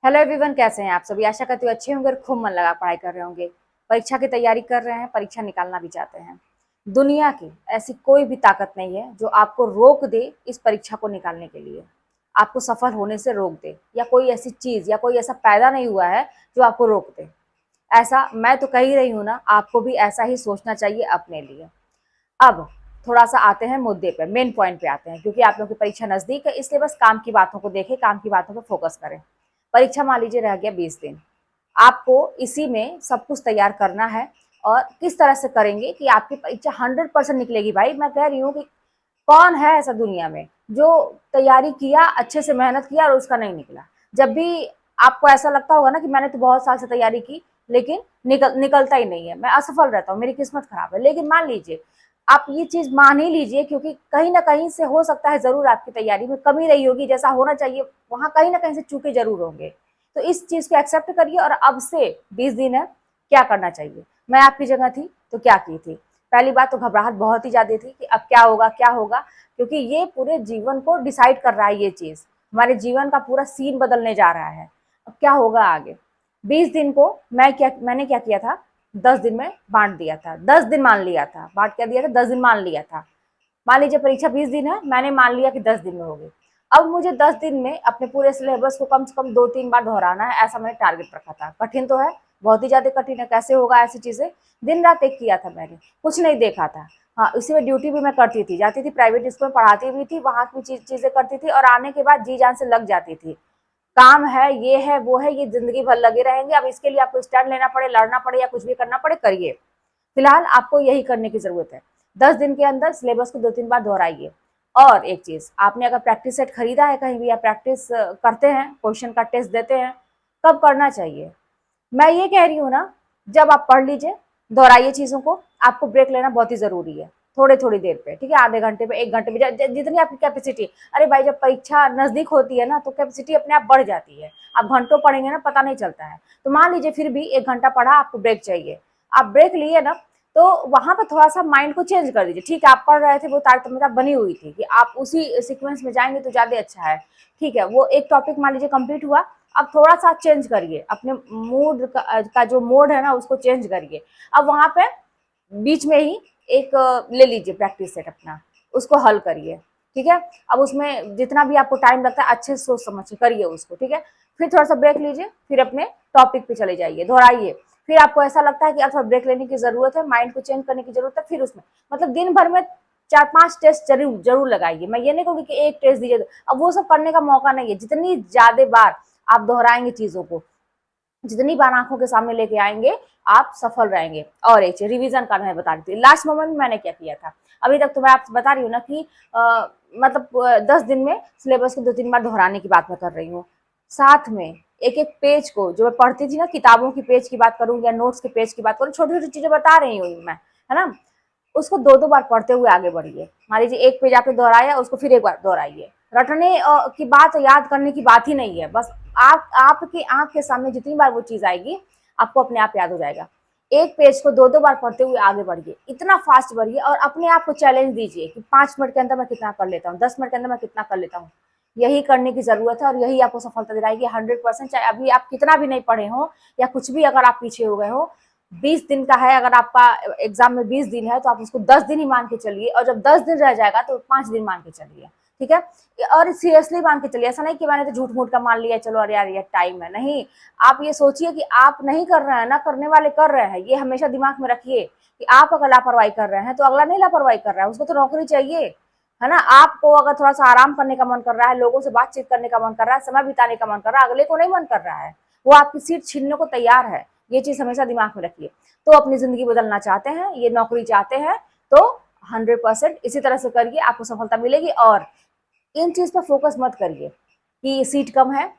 Hello everyone, कैसे हैं आप सभी। आशा करती हूँ अच्छे होंगे और खूब मन लगा पढ़ाई कर रहे होंगे। परीक्षा की तैयारी कर रहे हैं, परीक्षा निकालना भी चाहते हैं। दुनिया की ऐसी कोई भी ताकत नहीं है जो आपको रोक दे इस परीक्षा को निकालने के लिए, आपको सफल होने से रोक दे, या कोई ऐसी चीज या कोई ऐसा पैदा नहीं हुआ है जो आपको रोक दे। ऐसा मैं तो कह ही रही हूँ ना, आपको भी ऐसा ही सोचना चाहिए अपने लिए। अब थोड़ा सा आते हैं मुद्दे पे, मेन पॉइंट पे आते हैं, क्योंकि आप लोग की परीक्षा नजदीक है, इसलिए बस काम की बातों को देखें, काम की बातों पर फोकस करें। परीक्षा मान लीजिए रह गया 20 दिन। आपको इसी में सब कुछ तैयार करना है। और किस तरह से करेंगे कि आपकी परीक्षा 100% निकलेगी। भाई मैं कह रही हूँ कि कौन है ऐसा दुनिया में जो तैयारी किया, अच्छे से मेहनत किया और उसका नहीं निकला। जब भी आपको ऐसा लगता होगा ना कि मैंने तो बहुत साल से तैयारी की लेकिन निकलता ही नहीं है, मैं असफल रहता हूँ, मेरी किस्मत खराब है। लेकिन मान लीजिए, आप ये चीज मान ही लीजिए, क्योंकि कहीं ना कहीं से हो सकता है जरूर आपकी तैयारी में कमी रही होगी, जैसा होना चाहिए वहां कहीं ना कहीं से चूके जरूर होंगे। तो इस चीज को एक्सेप्ट करिए और अब से 20 दिन है, क्या करना चाहिए। मैं आपकी जगह थी तो क्या की थी। पहली बात तो घबराहट बहुत ही ज्यादा थी कि अब क्या होगा क्या होगा, क्योंकि ये पूरे जीवन को डिसाइड कर रहा है। ये चीज हमारे जीवन का पूरा सीन बदलने जा रहा है। अब क्या होगा आगे। 20 दिन को मैंने क्या किया था, 10 दिन में बांट दिया था। 10 दिन मान लिया था, बांट क्या दिया था, 10 दिन मान लिया था। मान लीजिए परीक्षा 20 दिन है, मैंने मान लिया कि 10 दिन में होगी। अब मुझे 10 दिन में अपने पूरे सिलेबस को कम से कम 2-3 बार दोहराना है, ऐसा मैंने टारगेट रखा था। कठिन तो है, बहुत ही ज्यादा कठिन है। कैसे होगा ऐसी चीजें, दिन रात एक किया था मैंने, कुछ नहीं देखा था। हाँ, इसी में ड्यूटी भी मैं करती थी, जाती थी प्राइवेट स्कूल में, पढ़ाती भी थी, वहां की चीजें करती थी और आने के बाद जी जान से लग जाती थी। काम है, ये है, वो है, ये जिंदगी भर लगे रहेंगे। अब इसके लिए आपको स्टैंड लेना पड़े, लड़ना पड़े या कुछ भी करना पड़े, करिए। फिलहाल आपको यही करने की जरूरत है। 10 दिन के अंदर सिलेबस को 2-3 बार दोहराइए। और एक चीज, आपने अगर प्रैक्टिस सेट खरीदा है कहीं भी, या प्रैक्टिस करते हैं, क्वेश्चन का टेस्ट देते हैं, कब करना चाहिए। मैं ये कह रही हूँ ना, जब आप पढ़ लीजिए, दोहराइए चीजों को। आपको ब्रेक लेना बहुत ही जरूरी है, थोड़े थोड़ी देर पे, ठीक है, आधे घंटे पे, 1 घंटे पे, जितनी आपकी कैपेसिटी। अरे भाई, जब परीक्षा नजदीक होती है ना तो कैपेसिटी अपने आप बढ़ जाती है। आप घंटों पढ़ेंगे ना, पता नहीं चलता है। तो मान लीजिए फिर भी 1 घंटा पढ़ा, आपको ब्रेक चाहिए। आप ब्रेक लिए ना, तो वहां पर थोड़ा सा माइंड को चेंज कर दीजिए। ठीक है, आप पढ़ रहे थे, वो तारतम्यता बनी हुई थी कि आप उसी सीक्वेंस में जाएंगे तो ज्यादा अच्छा है। ठीक है, वो एक टॉपिक मान लीजिए कंप्लीट हुआ। अब थोड़ा सा चेंज करिए अपने मूड का जो मोड है ना, उसको चेंज करिए। अब वहां पे बीच में ही एक ले लीजिए प्रैक्टिस सेट अपना, उसको हल करिए। ठीक है, अब उसमें जितना भी आपको टाइम लगता है अच्छे से सोच समझ के करिए उसको। ठीक है, फिर थोड़ा सा ब्रेक लीजिए, फिर अपने टॉपिक पे चले जाइए, दोहराइए। फिर आपको ऐसा लगता है कि अब थोड़ा ब्रेक लेने की जरूरत है, माइंड को चेंज करने की जरूरत है, फिर उसमें मतलब दिन भर में 4-5 टेस्ट जरूर जरूर लगाइए। मैं ये नहीं कहूँगी कि एक टेस्ट दीजिए, अब वो सब करने का मौका नहीं है। जितनी ज्यादा बार आप दोहराएंगे चीजों को, जितनी बार आंखों के सामने लेके आएंगे, आप सफल रहेंगे। और एक चीज रिवीजन का मैं बता रही थी, लास्ट मोमेंट में मैंने क्या किया था। अभी तक तो मैं आपसे बता रही हूँ ना कि मतलब 10 दिन में सिलेबस को 2-3 बार दोहराने की बात मैं कर रही हूँ। साथ में एक एक पेज को, जो मैं पढ़ती थी ना, किताबों की पेज की बात करूँ या नोट्स के पेज की बात करूँ, छोटी छोटी चीजें बता रही हूँ मैं, है ना। उसको 2-2 बार पढ़ते हुए आगे बढ़िए। मान लीजिए एक पेज आपने दोहराया, उसको फिर एक बार दोहराइए। रटने की बात, याद करने की बात ही नहीं है। बस आपकी आंख के सामने जितनी बार वो चीज आएगी, आपको अपने आप याद हो जाएगा। एक पेज को 2-2 बार पढ़ते हुए आगे बढ़िए, इतना फास्ट बढ़िए। और अपने आप को चैलेंज दीजिए कि 5 मिनट के अंदर मैं कितना कर लेता हूँ, 10 मिनट के अंदर मैं कितना कर लेता हूँ। यही करने की जरूरत है और यही आपको सफलता दिलाएगी 100%। चाहे अभी आप कितना भी नहीं पढ़े हो या कुछ भी अगर आप पीछे हो गए हो, 20 दिन का है, अगर आपका एग्जाम में 20 दिन है तो आप उसको 10 दिन ही मान के चलिए। और जब 10 दिन रह जाएगा तो 5 दिन मान के चलिए। ठीक है, और सीरियसली मान के चलिए। ऐसा नहीं कि मैंने तो झूठ मूठ का मान लिया, चलो अरे यार ये टाइम है, नहीं। आप ये सोचिए कि आप नहीं कर रहे हैं ना, करने वाले कर रहे हैं। ये हमेशा दिमाग में रखिए कि आप अगर लापरवाही कर रहे हैं तो अगला नहीं लापरवाही कर रहा है, उसको तो नौकरी चाहिए, है ना। आपको अगर थोड़ा सा आराम करने का मन कर रहा है, लोगों से बातचीत करने का मन कर रहा है, समय बिताने का मन कर रहा है, अगले को नहीं मन कर रहा है, वो आपकी सीट छीनने को तैयार है। ये चीज हमेशा दिमाग में रखिए। तो अपनी जिंदगी बदलना चाहते हैं, ये नौकरी चाहते हैं, तो 100% इसी तरह से करिए, आपको सफलता मिलेगी। और इन चीज पर फोकस मत करिए कि सीट कम है,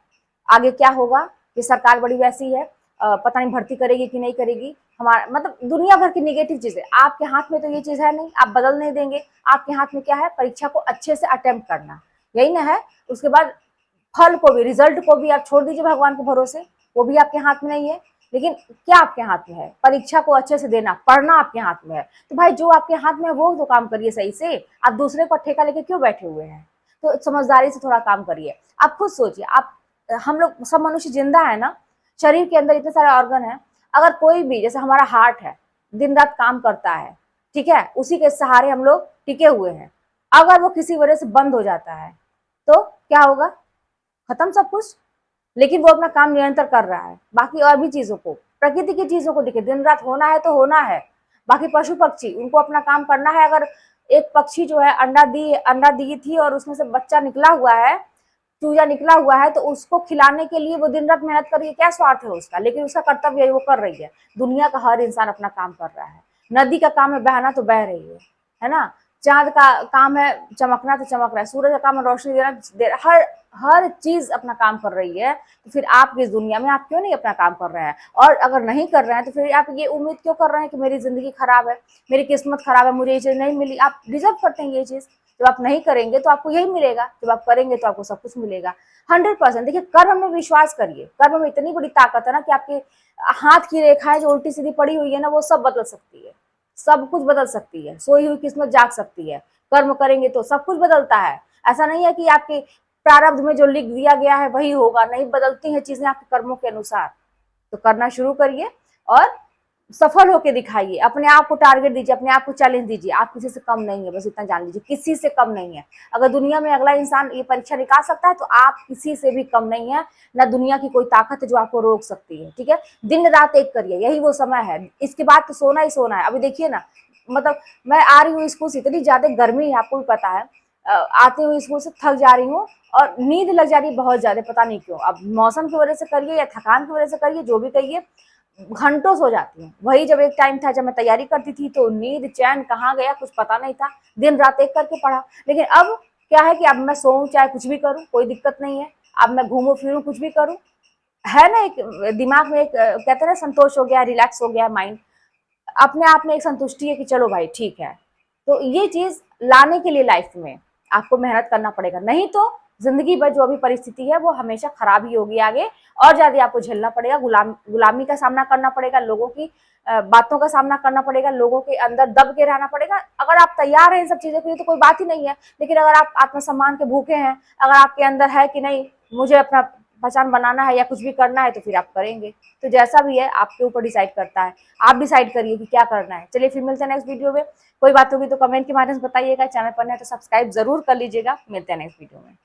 आगे क्या होगा, कि सरकार बड़ी वैसी है, पता नहीं भर्ती करेगी कि नहीं करेगी। हमारा मतलब दुनिया भर की निगेटिव चीजें, आपके हाथ में तो ये चीज है नहीं, आप बदल नहीं देंगे। आपके हाथ में क्या है, परीक्षा को अच्छे से अटेम्प्ट करना, यही ना है। उसके बाद फल को भी, रिजल्ट को भी आप छोड़ दीजिए भगवान के भरोसे, वो भी आपके हाथ में नहीं है। लेकिन क्या आपके हाथ में है, परीक्षा को अच्छे से देना, पढ़ना आपके हाथ में है। तो भाई जो आपके हाथ में है वो तो काम करिए सही से। आप दूसरे को ठेका लेके क्यों बैठे हुए हैं। तो समझदारी से थोड़ा काम करिए। आप खुद सोचिए, आप हम लोग सब मनुष्य जिंदा है ना, शरीर के अंदर इतने सारे ऑर्गन है, अगर कोई भी, जैसे हमारा हार्ट है, दिन रात काम करता है, ठीक है, उसी के सहारे हम लोग टिके हुए हैं, अगर वो किसी वजह से बंद हो जाता है तो क्या होगा? खत्म सब कुछ। लेकिन वो अपना काम निरंतर कर रहा है। बाकी और भी चीजों को, प्रकृति की चीजों को देखिए, दिन रात होना है तो होना है। बाकी पशु पक्षी, उनको अपना काम करना है। अगर एक पक्षी जो है अंडा दी थी और उसमें से बच्चा निकला हुआ है, चूजा निकला हुआ है, तो उसको खिलाने के लिए वो दिन रात मेहनत कर रही है, क्या स्वार्थ है उसका? लेकिन उसका कर्तव्य है, वो कर रही है। दुनिया का हर इंसान अपना काम कर रहा है। नदी का काम है बहना, तो बह रही है ना? चांद का काम है चमकना, तो चमक रहा है। सूरज का काम है रोशनी देना, हर चीज अपना काम कर रही है। तो फिर आप इस दुनिया में आप क्यों नहीं अपना काम कर रहे हैं? और अगर नहीं कर रहे हैं तो फिर आप ये उम्मीद क्यों कर रहे हैं कि मेरी जिंदगी खराब है, मेरी किस्मत खराब है, मुझे ये चीज नहीं मिली? आप डिजर्व करते हैं ये चीज। जब आप नहीं करेंगे तो आपको यही मिलेगा, जब आप करेंगे तो आपको सब कुछ मिलेगा। 100%। देखिए, कर्म में विश्वास करिए। कर्म में इतनी बड़ी ताकत है ना कि आपके हाथ की रेखाएं जो उल्टी सीधी पड़ी हुई है ना, वो सब बदल सकती है, सब कुछ बदल सकती है। सोई हुई किस्मत जाग सकती है। कर्म करेंगे तो सब कुछ बदलता है। ऐसा नहीं है कि आपके प्रारब्ध में जो लिख दिया गया है वही होगा, नहीं, बदलती हैं चीजें आपके कर्मों के अनुसार। तो करना शुरू करिए और सफल होके दिखाइए। अपने आप को टारगेट दीजिए, अपने आप को चैलेंज दीजिए। आप किसी से कम नहीं है, बस इतना जान लीजिए, किसी से कम नहीं है। अगर दुनिया में अगला इंसान ये परीक्षा निकाल सकता है तो आप किसी से भी कम नहीं है। ना दुनिया की कोई ताकत है जो आपको रोक सकती है, ठीक है? दिन रात एक करिए, यही वो समय है। इसके बाद तो सोना ही सोना है। अभी देखिए ना, मतलब मैं आ रही हूँ स्कूल से, इतनी ज्यादा गर्मी है, आपको भी पता है। आते हुए स्कूल से थक जा रही हूँ और नींद लग जा रही है बहुत ज्यादा, पता नहीं क्यों। अब मौसम की वजह से करिए या थकान की वजह से करिए, जो भी करिए, घंटों सो जाती हूँ। वही जब एक टाइम था जब मैं तैयारी करती थी तो नींद चैन कहाँ गया कुछ पता नहीं था, दिन रात एक करके पढ़ा। लेकिन अब क्या है कि अब मैं सोऊं चाहे कुछ भी करूं, कोई दिक्कत नहीं है। अब मैं घूमूं फिरूं, कुछ भी करूं, है ना, एक दिमाग में एक कहते हैं ना, संतोष हो गया, रिलैक्स हो गया माइंड। अपने आप में एक संतुष्टि है कि चलो भाई ठीक है। तो ये चीज लाने के लिए लाइफ में आपको मेहनत करना पड़ेगा, नहीं तो जिंदगी भर जो अभी परिस्थिति है वो हमेशा खराब ही होगी आगे। और ज्यादा आपको झेलना पड़ेगा, गुलामी का सामना करना पड़ेगा, लोगों की बातों का सामना करना पड़ेगा, लोगों के अंदर दब के रहना पड़ेगा। अगर आप तैयार हैं इन सब चीजों के लिए तो कोई बात ही नहीं है। लेकिन अगर आप आत्मसम्मान के भूखे हैं, अगर आपके अंदर है कि नहीं मुझे अपना पहचान बनाना है या कुछ भी करना है, तो फिर आप करेंगे। तो जैसा भी है आपके ऊपर डिसाइड करता है, आप डिसाइड करिए कि क्या करना है। चलिए फिर मिलते हैं नेक्स्ट वीडियो में। कोई बात होगी तो कमेंट के माध्यम से बताइएगा। चैनल पर है तो सब्सक्राइब जरूर कर लीजिएगा। मिलते हैं नेक्स्ट वीडियो में।